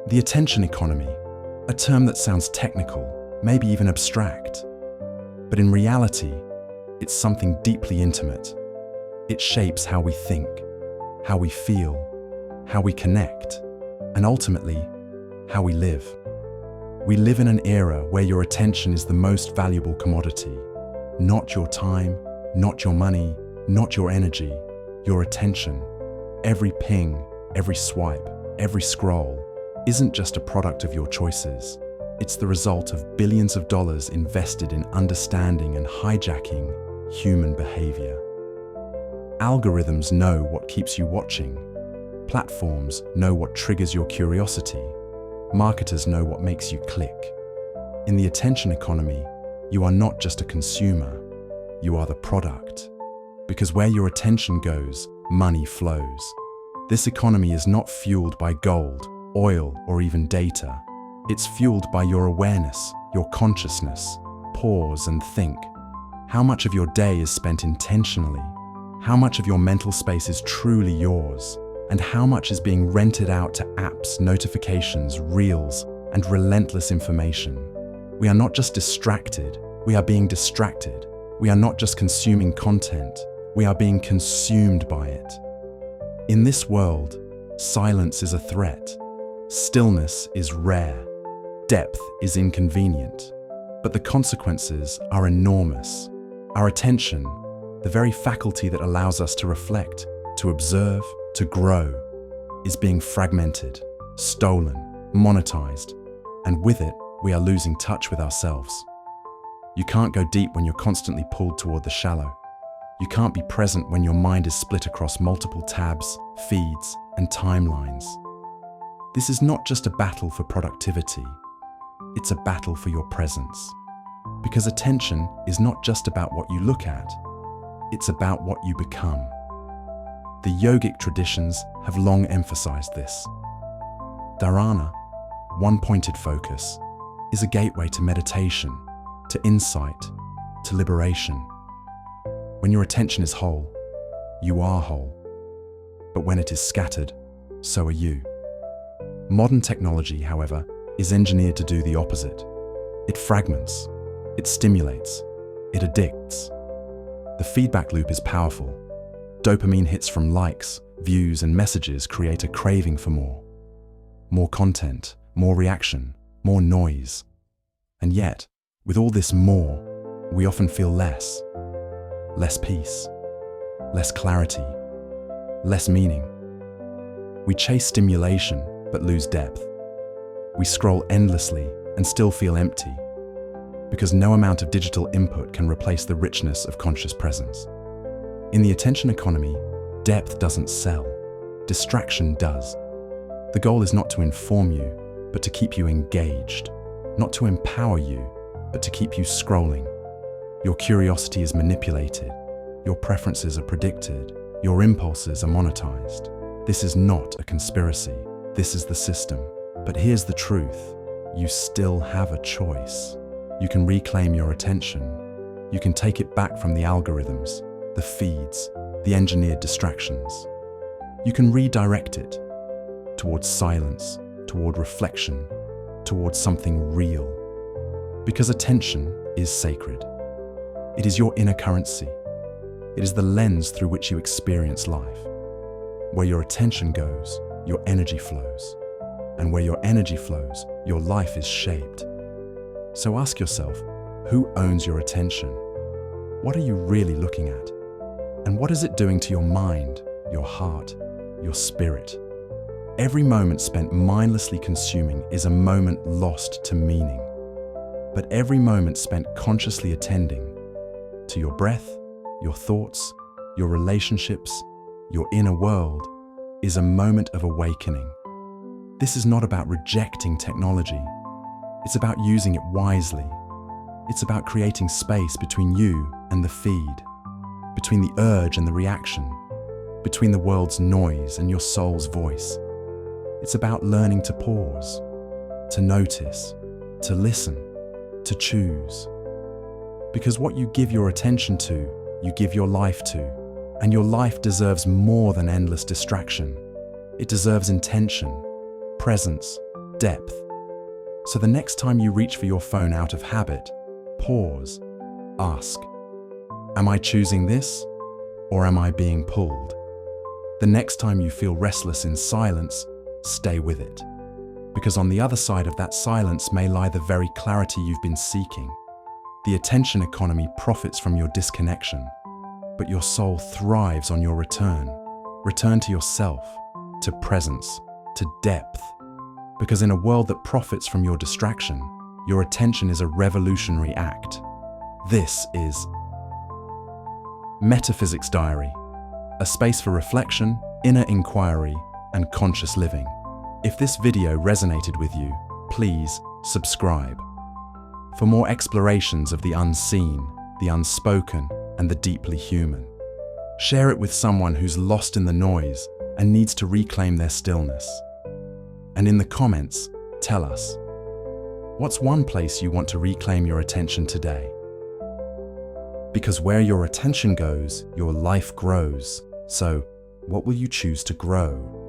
The attention economy, a term that sounds technical, maybe even abstract. But in reality, it's something deeply intimate. It shapes how we think, how we feel, how we connect, and ultimately, how we live. We live in an era where your attention is the most valuable commodity. Not your time, not your money, not your energy, your attention. Every ping, every swipe, every scroll isn't just a product of your choices. It's the result of billions of dollars invested in understanding and hijacking human behavior. Algorithms know what keeps you watching. Platforms know what triggers your curiosity. Marketers know what makes you click. In the attention economy, you are not just a consumer, you are the product. Because where your attention goes, money flows. This economy is not fueled by gold, oil, or even data. It's fueled by your awareness, your consciousness. Pause and think. How much of your day is spent intentionally? How much of your mental space is truly yours? And how much is being rented out to apps, notifications, reels, and relentless information? We are not just distracted, we are being distracted. We are not just consuming content, we are being consumed by it. In this world, silence is a threat. Stillness is rare. Depth is inconvenient. But the consequences are enormous. Our attention, the very faculty that allows us to reflect, to observe, to grow, is being fragmented, stolen, monetized, and with it, we are losing touch with ourselves. You can't go deep when you're constantly pulled toward the shallow. You can't be present when your mind is split across multiple tabs, feeds, and timelines. This is not just a battle for productivity, it's a battle for your presence. Because attention is not just about what you look at, it's about what you become. The yogic traditions have long emphasized this. Dharana, one-pointed focus, is a gateway to meditation, to insight, to liberation. When your attention is whole, you are whole. But when it is scattered, so are you. Modern technology, however, is engineered to do the opposite. It fragments, it stimulates, it addicts. The feedback loop is powerful. Dopamine hits from likes, views, and messages create a craving for more. More content, more reaction, more noise. And yet, with all this more, we often feel less. Less peace, less clarity, less meaning. We chase stimulation but lose depth. We scroll endlessly and still feel empty, because no amount of digital input can replace the richness of conscious presence. In the attention economy, depth doesn't sell, distraction does. The goal is not to inform you, but to keep you engaged, not to empower you, but to keep you scrolling. Your curiosity is manipulated, your preferences are predicted, your impulses are monetized. This is not a conspiracy, this is the system. But here's the truth, you still have a choice. You can reclaim your attention. You can take it back from the algorithms, the feeds, the engineered distractions. You can redirect it towards silence, toward reflection, towards something real. Because attention is sacred. It is your inner currency. It is the lens through which you experience life. Where your attention goes, your energy flows. And where your energy flows, your life is shaped. So ask yourself, who owns your attention? What are you really looking at? And what is it doing to your mind, your heart, your spirit? Every moment spent mindlessly consuming is a moment lost to meaning. But every moment spent consciously attending to your breath, your thoughts, your relationships, your inner world is a moment of awakening. This is not about rejecting technology. It's about using it wisely. It's about creating space between you and the feed, between the urge and the reaction, between the world's noise and your soul's voice. It's about learning to pause, to notice, to listen, to choose. Because what you give your attention to, you give your life to. And your life deserves more than endless distraction. It deserves intention, presence, depth. So the next time you reach for your phone out of habit, pause, ask, am I choosing this or am I being pulled? The next time you feel restless in silence, stay with it. Because on the other side of that silence may lie the very clarity you've been seeking. The attention economy profits from your disconnection, but your soul thrives on your return. Return to yourself, to presence, to depth. Because in a world that profits from your distraction, your attention is a revolutionary act. This is Metaphysics Diary, a space for reflection, inner inquiry, and conscious living. If this video resonated with you, please subscribe. For more explorations of the unseen, the unspoken, and the deeply human. Share it with someone who's lost in the noise and needs to reclaim their stillness. And in the comments, tell us, what's one place you want to reclaim your attention today? Because where your attention goes, your life grows. So, what will you choose to grow?